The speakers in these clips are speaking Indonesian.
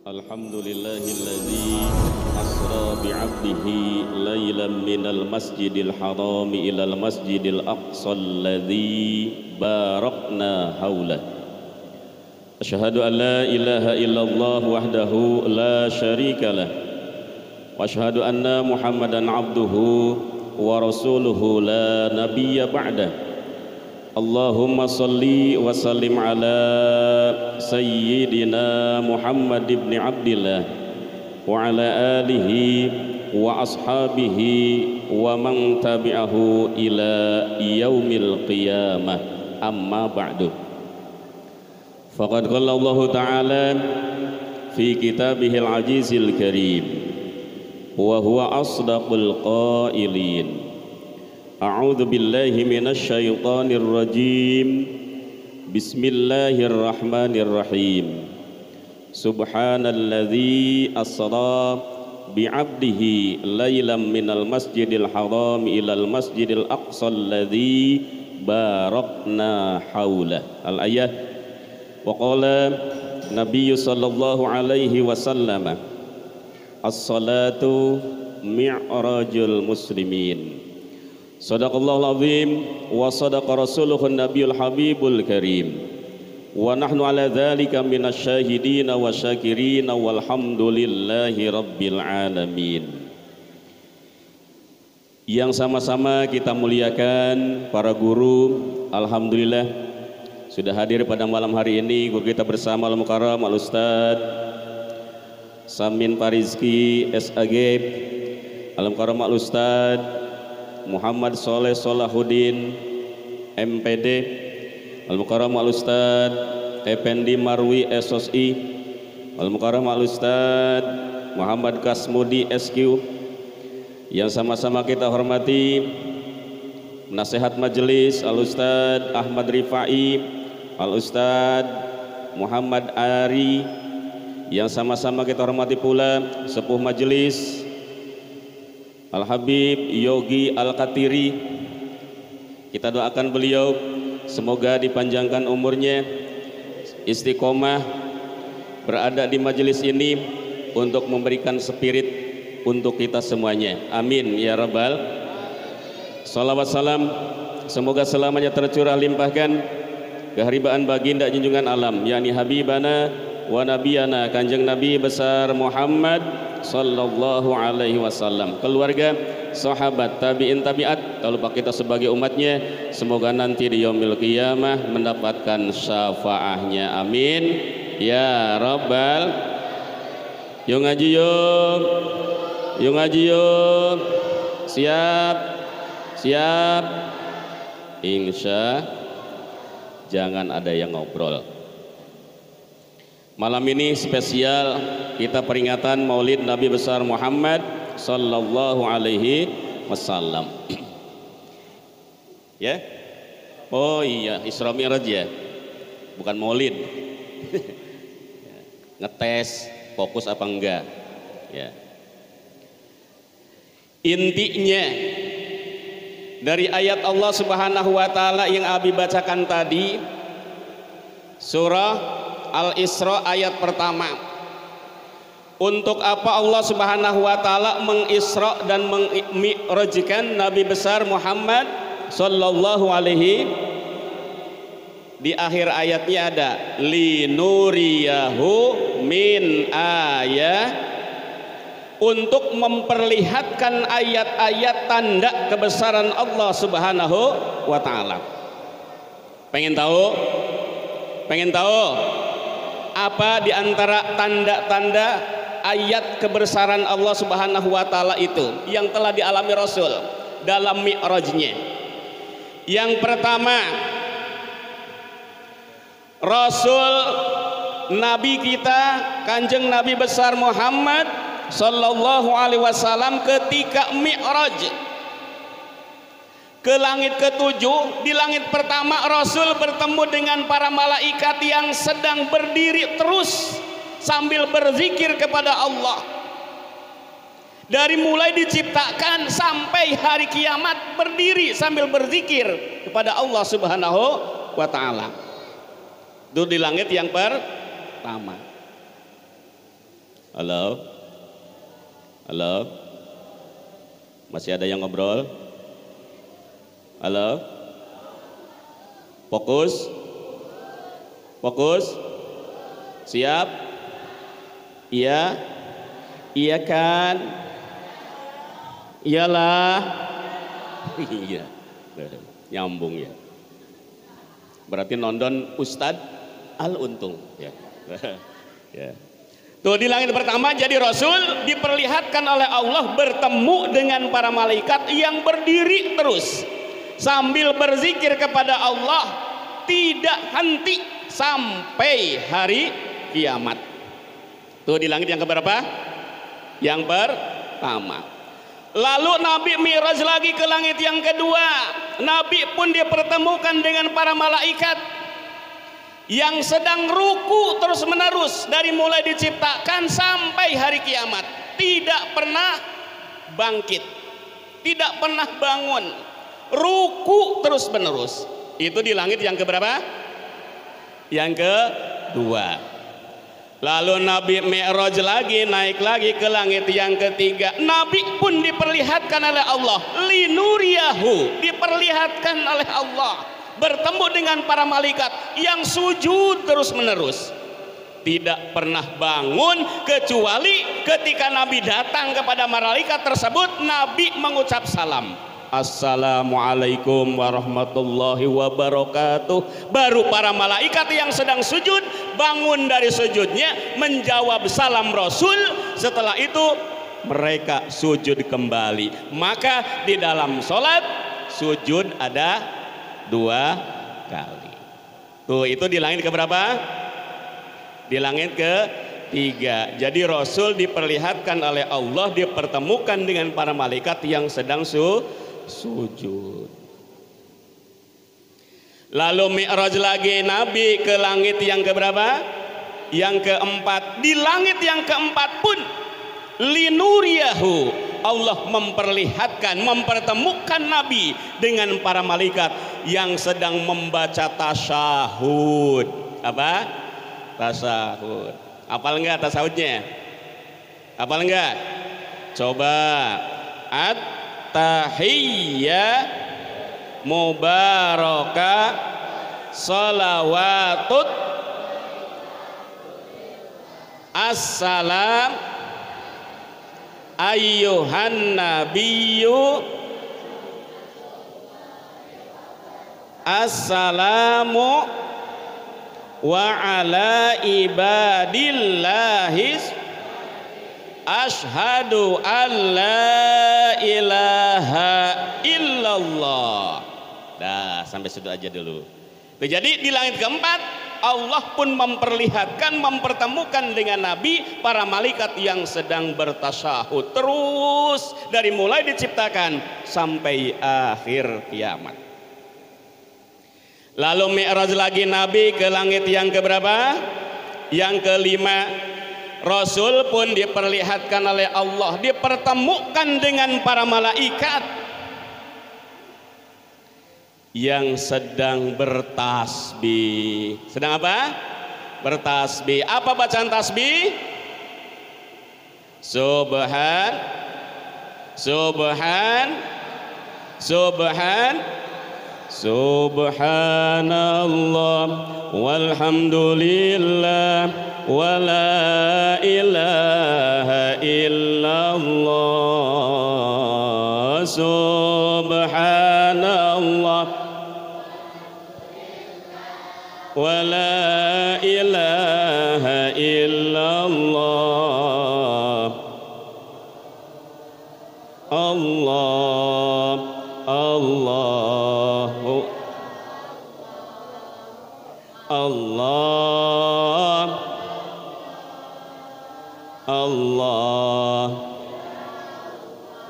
Alhamdulillahilladzi asra bi'abdihi laylan minal masjidil harami ilal masjidil aqsa alladzi barakna haulah. Asyhadu an la ilaha illallah wahdahu la syarikalah wa asyhadu anna Muhammadan abduhu wa rasuluhu la nabiyya ba'dah. Allahumma salli wa sallim ala sayyidina Muhammad ibn Abdillah wa ala alihi wa ashabihi wa man tabi'ahu ila yaumil qiyamah, amma ba'du. Faqad qala Allah ta'ala fi kitabihil azizil karim wa huwa asdaqul qailin. A'udzu billahi minasy syaithanir rajim. Bismillahirrahmanirrahim. Subhanalladzi asra bi'abdihi lailan minal masjidil haram ilal masjidil aqsa alladzi barakna haulah. Al-ayat. Wa qala Nabiy sallallahu alaihi wasallam, as-salatu mi'rajul muslimin. Sadaqallahul azim wa sadaqa rasuluhun nabiyul habibul karim wa nahnu ala dzalika minasyahidin wa syakirin walhamdulillahi rabbil alamin. Yang sama-sama kita muliakan para guru, alhamdulillah sudah hadir pada malam hari ini. Guru kita bersama Al-Mukarram Al-Ustaz Samin Parizki SAG, Al-Mukarram Al-Ustaz Muhammad Soleh Solahuddin MPD, Al-Mukarram Al-Ustaz Effendi Marwi SOSI, Al-Mukarram Al-Ustaz Muhammad Kasmudi SQ. Yang sama-sama kita hormati nasihat majelis Al-Ustaz Ahmad Rifai, Al-Ustaz Muhammad Ari. Yang sama-sama kita hormati pula sepuh majelis Al-Habib Yogi Al-Katiri. Kita doakan beliau semoga dipanjangkan umurnya, istiqomah berada di majelis ini untuk memberikan spirit untuk kita semuanya. Amin ya rabbal. Salawat salam semoga selamanya tercurah limpahkan keharibaan baginda junjungan alam, yakni Habibana wa Nabiyana Kanjeng Nabi besar Muhammad sallallahu alaihi wasallam, keluarga, sahabat, tabi'in, tabi'at, kalau kita sebagai umatnya, semoga nanti di yaumil qiyamah mendapatkan syafaahnya. Amin ya rabbal. Yuk ngaji yuk, yuk ngaji yuk, siap siap, insya jangan ada yang ngobrol. Malam ini spesial, kita peringatan Maulid Nabi besar Muhammad sallallahu alaihi wasallam. Ya? Oh iya, Isra Mi'raj ya. Bukan Maulid. Ngetes fokus apa enggak? Ya. Intinya dari ayat Allah Subhanahu wa taala yang Abi bacakan tadi, surah Al-Isra ayat pertama. Untuk apa Allah Subhanahu wa taala mengisra dan memi'rajkan Nabi besar Muhammad sallallahu alaihi. Di akhir ayatnya ada linuriyahu min ayat, untuk memperlihatkan ayat-ayat tanda kebesaran Allah Subhanahu wa taala. Pengen tahu? Pengen tahu? Apa di antara tanda-tanda ayat kebesaran Allah Subhanahu wa taala itu yang telah dialami Rasul dalam mi'rajnya? Yang pertama, Rasul Nabi kita Kanjeng Nabi besar Muhammad sallallahu alaihi wasallam ketika mi'raj ke langit ketujuh, di langit pertama Rasul bertemu dengan para malaikat yang sedang berdiri terus sambil berzikir kepada Allah. Dari mulai diciptakan sampai hari kiamat berdiri sambil berzikir kepada Allah Subhanahu wa taala. Itu di langit yang pertama. Halo? Halo? Masih ada yang ngobrol? Halo? Fokus? Fokus? Siap? Iya? Iya kan? Iyalah. Iya. Nyambung ya. Berarti nonton Ustadz Al-Untung ya. Ya. Tuh di langit pertama jadi Rasul diperlihatkan oleh Allah bertemu dengan para malaikat yang berdiri terus sambil berzikir kepada Allah tidak henti sampai hari kiamat. Tuh di langit yang keberapa? Yang pertama. Lalu Nabi Mi'raj lagi ke langit yang kedua. Nabi pun dipertemukan dengan para malaikat yang sedang ruku terus menerus dari mulai diciptakan sampai hari kiamat, tidak pernah bangkit, tidak pernah bangun, ruku terus menerus. Itu di langit yang keberapa? Yang kedua. Lalu Nabi Mi'raj lagi, naik lagi ke langit yang ketiga. Nabi pun diperlihatkan oleh Allah, linuriyahu, diperlihatkan oleh Allah, bertemu dengan para malaikat yang sujud terus menerus, tidak pernah bangun kecuali ketika Nabi datang kepada malaikat tersebut, Nabi mengucap salam, Assalamualaikum warahmatullahi wabarakatuh. Baru para malaikat yang sedang sujud bangun dari sujudnya menjawab salam Rasul. Setelah itu mereka sujud kembali. Maka di dalam sholat sujud ada 2 kali. Tuh itu di langit keberapa? Di langit ketiga. Jadi Rasul diperlihatkan oleh Allah, dipertemukan dengan para malaikat yang sedang sujud. Lalu Mi'raj lagi Nabi ke langit yang keberapa? Yang keempat. Di langit yang keempat pun linuriyahu, Allah memperlihatkan, mempertemukan Nabi dengan para malaikat yang sedang membaca tasyahud. Apa? Tasyahud. Hafal enggak tasyahudnya? Hafal enggak? Coba. Tahiyyah mubarakah salawatut assalam ayyuhan nabiyyu assalamu wa ala ibadillahis Ashhadu an la ilaha illallah. Dah sampai situ aja dulu. Jadi di langit keempat Allah pun memperlihatkan, mempertemukan dengan Nabi para malaikat yang sedang bertasyahud terus dari mulai diciptakan sampai akhir kiamat. Lalu Mi'raj lagi Nabi ke langit yang keberapa? Yang kelima. Rasul pun diperlihatkan oleh Allah, dipertemukan dengan para malaikat yang sedang bertasbih. Sedang apa? Bertasbih. Apa bacaan tasbih? Subhan, subhan, subhan, subhanallah walhamdulillah wala ilaha illallah subhanallah wala ilaha illallah Allah Allahu Allah Allah.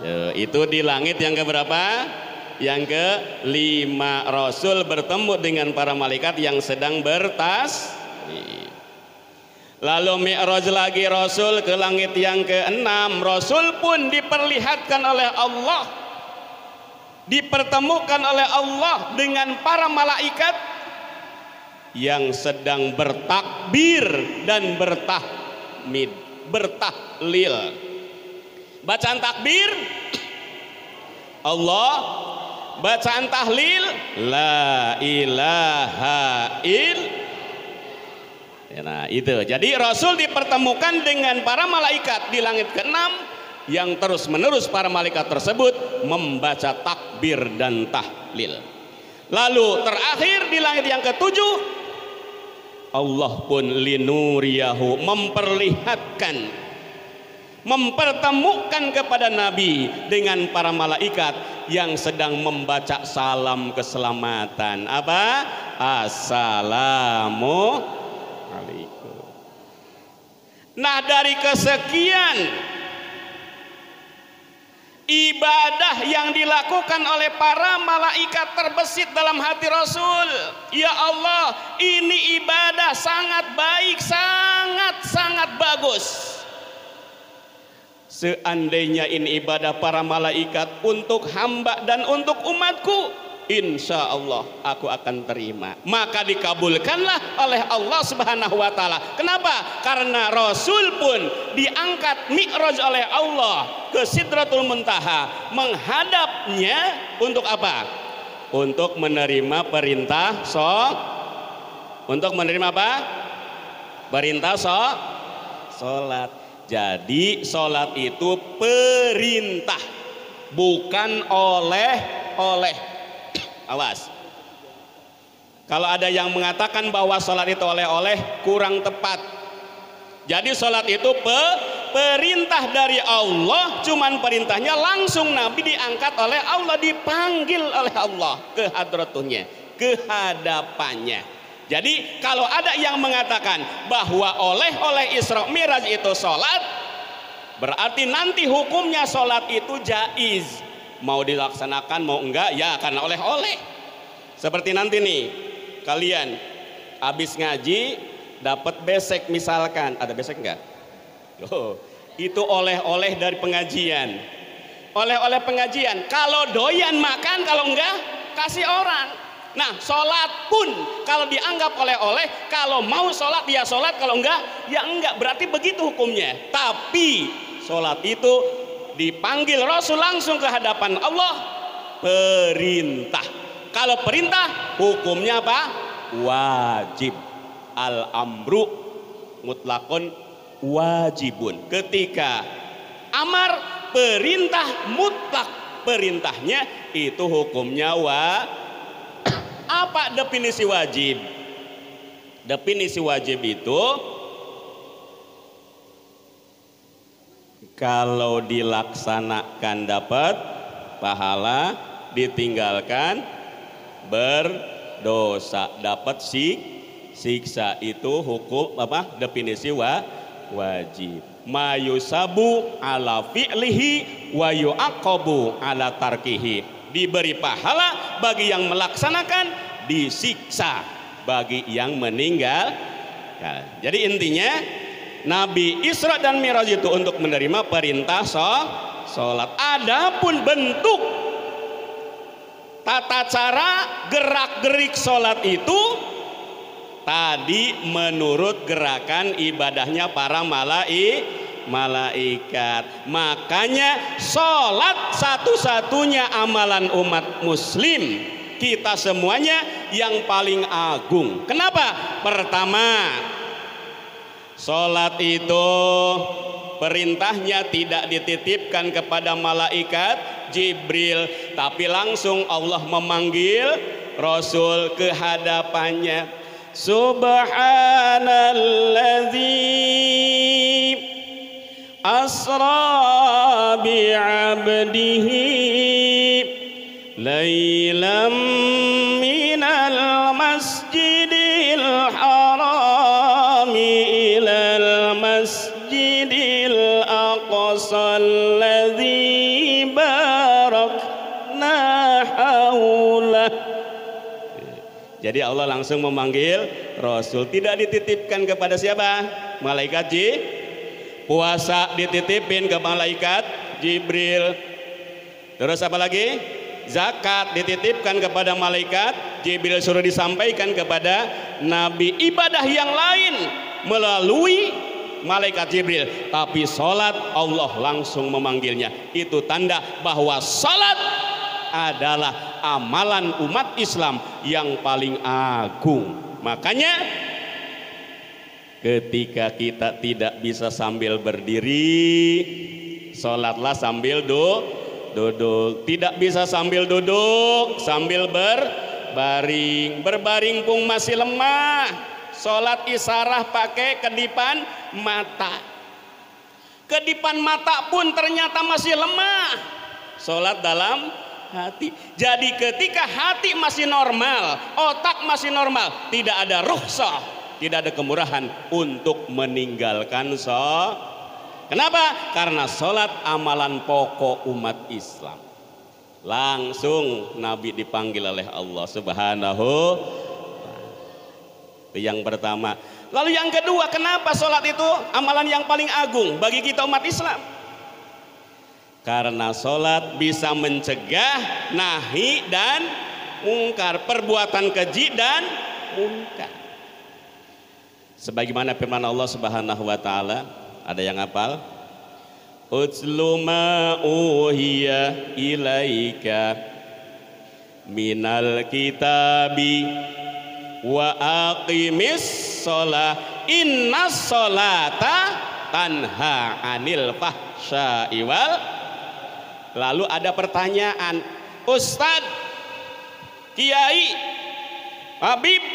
Ya, itu di langit yang keberapa? Yang kelima. Rasul bertemu dengan para malaikat yang sedang bertasbih. Lalu Mi'raj lagi Rasul ke langit yang keenam. Rasul pun diperlihatkan oleh Allah, dipertemukan oleh Allah dengan para malaikat yang sedang bertakbir dan bertahmid. bertahlil. Bacaan takbir Allah, bacaan tahlil la ilaha illallah. Nah itu, jadi Rasul dipertemukan dengan para malaikat di langit ke-6 yang terus menerus para malaikat tersebut membaca takbir dan tahlil. Lalu terakhir di langit yang ke-7 Allah pun linuriyahu memperlihatkan, mempertemukan kepada Nabi dengan para malaikat yang sedang membaca salam keselamatan. Apa? Assalamualaikum. Nah, dari kesekian ibadah yang dilakukan oleh para malaikat terbesit dalam hati Rasul, ya Allah, ini ibadah sangat baik, sangat bagus. Seandainya ini ibadah para malaikat untuk hamba dan untuk umatku, insya Allah aku akan terima. Maka dikabulkanlah oleh Allah Subhanahu wa Ta'ala. Kenapa? Karena Rasul pun diangkat Mi'raj oleh Allah ke Sidratul Muntaha, menghadapnya untuk apa? Untuk menerima perintah untuk menerima apa? Perintah sholat. Jadi sholat itu perintah, bukan oleh. Awas, kalau ada yang mengatakan bahwa sholat itu oleh-oleh, kurang tepat. Jadi sholat itu perintah dari Allah, cuman perintahnya langsung Nabi diangkat oleh Allah, dipanggil oleh Allah ke hadratunya, ke hadapannya. Jadi kalau ada yang mengatakan bahwa oleh Isra Mi'raj itu sholat, berarti nanti hukumnya sholat itu jaiz, mau dilaksanakan mau enggak ya karena oleh-oleh. Seperti nanti nih kalian habis ngaji dapat besek, misalkan ada besek enggak? Oh, itu oleh-oleh dari pengajian. Oleh-oleh pengajian. Kalau doyan makan, kalau enggak kasih orang. Nah, sholat pun kalau dianggap oleh-oleh, kalau mau sholat ya sholat, kalau enggak ya enggak, berarti begitu hukumnya. Tapi sholat itu dipanggil Rasul langsung ke hadapan Allah, perintah. Kalau perintah hukumnya apa? Wajib. Al-amru mutlakun wajibun. Ketika amar, perintah mutlak, perintahnya itu hukumnya Apa definisi wajib? Definisi wajib itu kalau dilaksanakan dapat pahala, ditinggalkan berdosa, dapat siksa. Itu hukum apa? Definisi wajib. Mayusabu ala fi'lihi wa yu'aqabu ala tarkihi. Diberi pahala bagi yang melaksanakan, disiksa bagi yang meninggal. Jadi intinya Nabi Isra dan Mi'raj itu untuk menerima perintah sholat. Adapun bentuk tata cara gerak-gerik sholat itu tadi menurut gerakan ibadahnya para malaikat. Makanya sholat satu-satunya amalan umat muslim kita semuanya yang paling agung. Kenapa? Pertama, sholat itu perintahnya tidak dititipkan kepada malaikat Jibril, tapi langsung Allah memanggil Rasul ke hadapannya. Subhanalladzi asra bi'abdihi laylam minal masjidil harami ilal masjidil aqsa alladzi barakna haulah. Jadi Allah langsung memanggil Rasul, tidak dititipkan kepada siapa? Malaikat Puasa dititipin ke malaikat Jibril. Terus apa lagi? Zakat dititipkan kepada malaikat Jibril, suruh disampaikan kepada Nabi. Ibadah yang lain melalui malaikat Jibril, tapi salat Allah langsung memanggilnya. Itu tanda bahwa salat adalah amalan umat Islam yang paling agung. Makanya ketika kita tidak bisa sambil berdiri, salatlah sambil duduk. Tidak bisa sambil duduk, sambil berbaring. Berbaring pun masih lemah. Salat isyarah pakai kedipan mata. Kedipan mata pun ternyata masih lemah. Salat dalam hati. Jadi ketika hati masih normal, otak masih normal, tidak ada rukhsah, tidak ada kemurahan untuk meninggalkan salat. Kenapa? Karena salat amalan pokok umat Islam. Langsung Nabi dipanggil oleh Allah Subhanahu. Itu yang pertama. Lalu yang kedua, kenapa salat itu amalan yang paling agung bagi kita umat Islam? Karena salat bisa mencegah nahi dan mungkar, perbuatan keji dan mungkar. Sebagaimana firman Allah Subhanahu wa taala, ada yang hafal? Utslu ma uhiya ilaika minal kitabi wa aqimis shalah innas sholata tanha anil fahsya'i wal. Lalu ada pertanyaan, Ustadz, Kiai, Habib,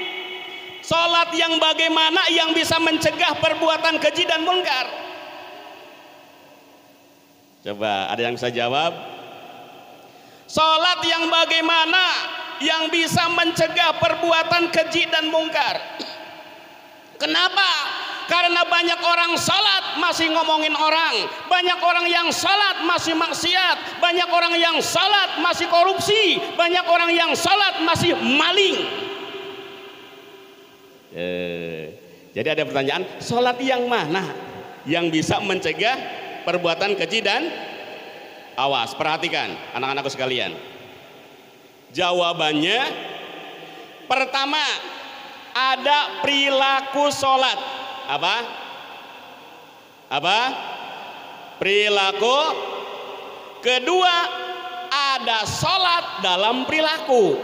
sholat yang bagaimana yang bisa mencegah perbuatan keji dan mungkar? Coba ada yang bisa jawab? Sholat yang bagaimana yang bisa mencegah perbuatan keji dan mungkar? Kenapa? Karena banyak orang salat masih ngomongin orang, banyak orang yang salat masih maksiat, banyak orang yang salat masih korupsi, banyak orang yang salat masih maling. Jadi ada pertanyaan, salat yang mana yang bisa mencegah perbuatan keji dan awas, perhatikan anak-anakku sekalian. Jawabannya pertama, ada perilaku salat. Apa? Perilaku. Kedua, ada sholat dalam perilaku.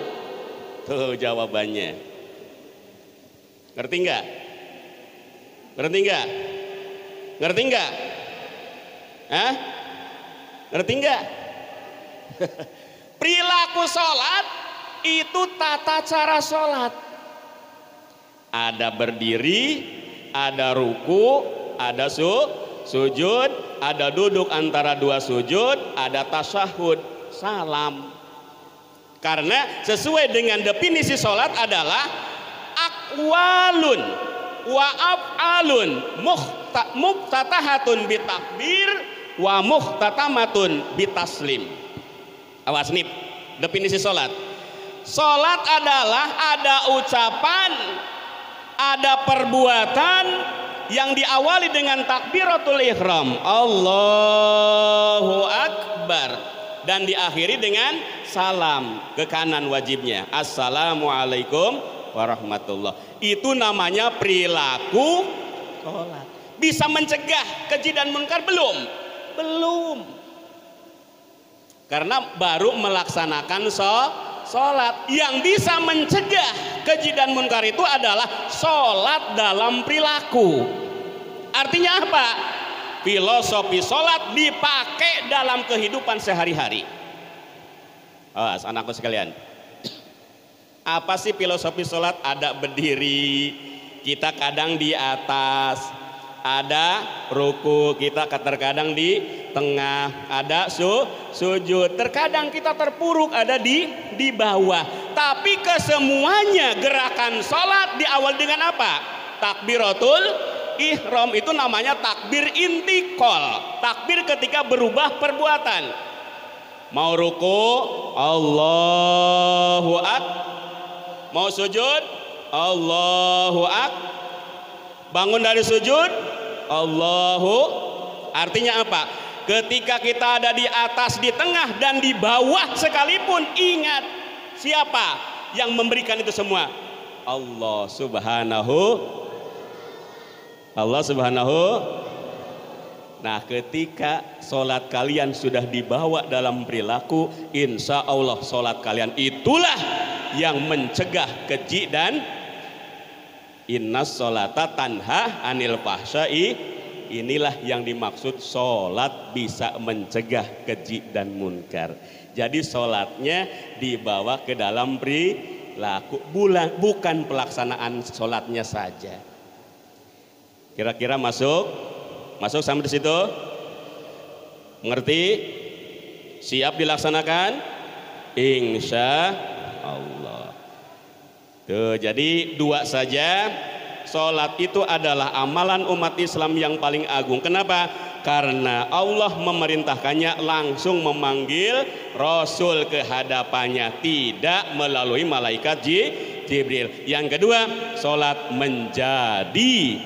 Tuh jawabannya. Ngerti nggak? Ngerti nggak? Ngerti nggak? Hah? Ngerti nggak? Perilaku sholat itu tata cara sholat. Ada berdiri, ada ruku, ada sujud, ada duduk antara dua sujud, ada tasyahud, salam. Karena sesuai dengan definisi sholat adalah aqwalun wa af'alun muftatahatun bitakbir wa muhtatamatun bitaslim. Awas nih, definisi sholat. Sholat adalah ada ucapan, ada perbuatan yang diawali dengan takbiratul ihram, Allahu Akbar, dan diakhiri dengan salam ke kanan wajibnya, Assalamualaikum warahmatullah. Itu namanya perilaku sholat. Bisa mencegah keji dan munkar? Belum. Karena baru melaksanakan sholat. Yang bisa mencegah keji dan munkar itu adalah sholat dalam perilaku. Artinya apa? Filosofi sholat dipakai dalam kehidupan sehari-hari. Anakku sekalian, apa sih filosofi sholat? Ada berdiri, kita kadang di atas, ada ruku, kita terkadang di tengah, ada sujud, terkadang kita terpuruk, ada di bawah. Tapi kesemuanya gerakan sholat diawali dengan apa? Takbiratul ihram. Itu namanya takbir intikal, takbir ketika berubah perbuatan. Mau ruku, Allahu Akbar. Mau sujud, Allahu Akbar. Bangun dari sujud, Allahu. Artinya apa? Ketika kita ada di atas, di tengah, dan di bawah sekalipun, ingat siapa yang memberikan itu semua? Allah Subhanahu. Allah Subhanahu. Nah, ketika sholat kalian sudah dibawa dalam perilaku, insya Allah sholat kalian itulah yang mencegah keji dan innas sholata tanha anil fahsya'i. Inilah yang dimaksud sholat bisa mencegah keji dan munkar. Jadi sholatnya dibawa ke dalam perilaku, bukan pelaksanaan sholatnya saja. Kira-kira masuk sampai di situ? Mengerti? Siap dilaksanakan? Insya Allah. Tuh, jadi dua saja. Sholat itu adalah amalan umat Islam yang paling agung. Kenapa? Karena Allah memerintahkannya langsung memanggil Rasul ke hadapannya, tidak melalui malaikat Jibril. Yang kedua, sholat menjadi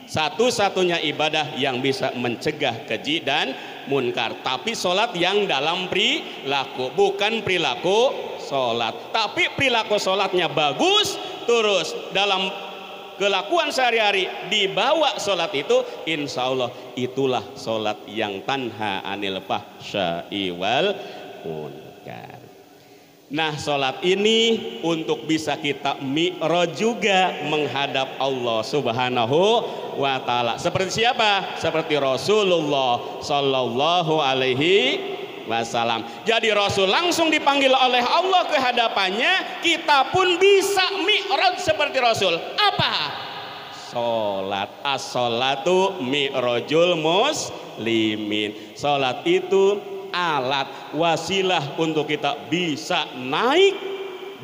satu-satunya ibadah yang bisa mencegah keji dan munkar. Tapi sholat yang dalam perilaku, bukan perilaku sholat. Tapi perilaku sholatnya bagus, terus dalam kelakuan sehari-hari dibawa sholat itu, insya Allah itulah sholat yang tanha anil fahsya'i wal munkar. Nah, sholat ini untuk bisa kita mi'raj juga menghadap Allah Subhanahu wa ta'ala. Seperti siapa? Seperti Rasulullah Sallallahu Alaihi Wasallam. Jadi Rasul langsung dipanggil oleh Allah ke hadapannya, kita pun bisa mi'raj seperti Rasul. Apa? Sholat. As-sholatu mi'rajul muslimin. Sholat itu alat, wasilah untuk kita bisa naik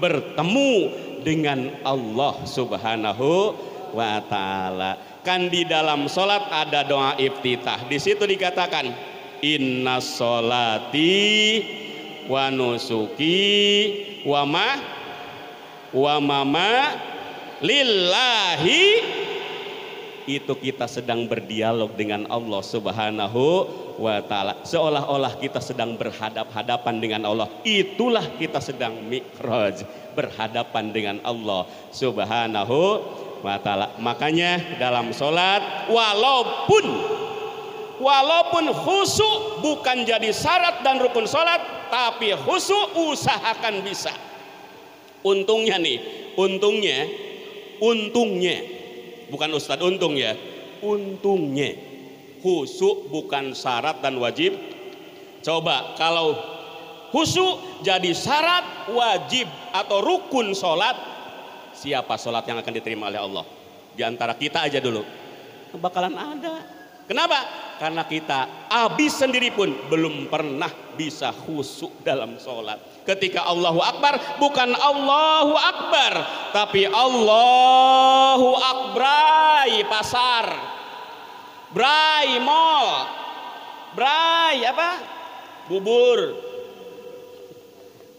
bertemu dengan Allah Subhanahu wa ta'ala. Kan di dalam sholat ada doa iftitah. Di situ dikatakan inna sholati wa nusuki wa mama lillahi. Itu kita sedang berdialog dengan Allah Subhanahu wa ta'ala, seolah-olah kita sedang berhadap-hadapan dengan Allah. Itulah kita sedang mi'raj, berhadapan dengan Allah Subhanahu wa ta'ala. Makanya dalam sholat, walaupun khusyuk bukan jadi syarat dan rukun sholat, tapi khusyuk usahakan bisa. Untungnya bukan Ustadz untung ya, untungnya khusyuk bukan syarat dan wajib. Coba kalau khusyuk jadi syarat, wajib atau rukun sholat, siapa sholat yang akan diterima oleh Allah? Di antara kita aja dulu bakalan ada. Kenapa? Karena kita abis sendiri pun belum pernah bisa khusyuk dalam sholat. Ketika Allahu Akbar, bukan Allahu Akbar, tapi Allahu Akbray pasar, bray mall, bray apa? Bubur,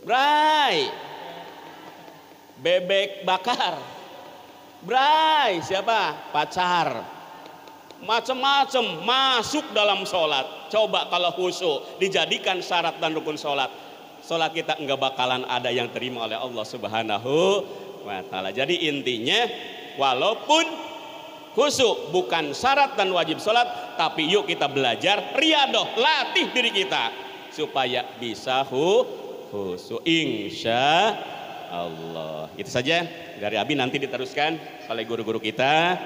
bray bebek bakar, bray siapa? Pacar, macam-macam masuk dalam sholat. Coba kalau khusyuk dijadikan syarat dan rukun sholat, sholat kita enggak bakalan ada yang terima oleh Allah Subhanahu wa ta'ala. Jadi intinya, walaupun khusyuk bukan syarat dan wajib sholat, tapi yuk kita belajar riyadoh, latih diri kita supaya bisa khusyuk, insya Allah. Itu saja dari Abi, nanti diteruskan oleh guru-guru kita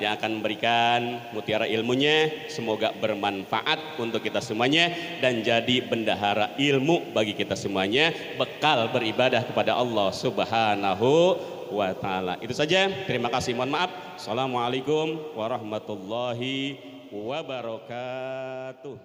yang akan memberikan mutiara ilmunya. Semoga bermanfaat untuk kita semuanya dan jadi bendahara ilmu bagi kita semuanya, bekal beribadah kepada Allah Subhanahu wa ta'ala. Itu saja, terima kasih, mohon maaf. Assalamualaikum warahmatullahi wabarakatuh.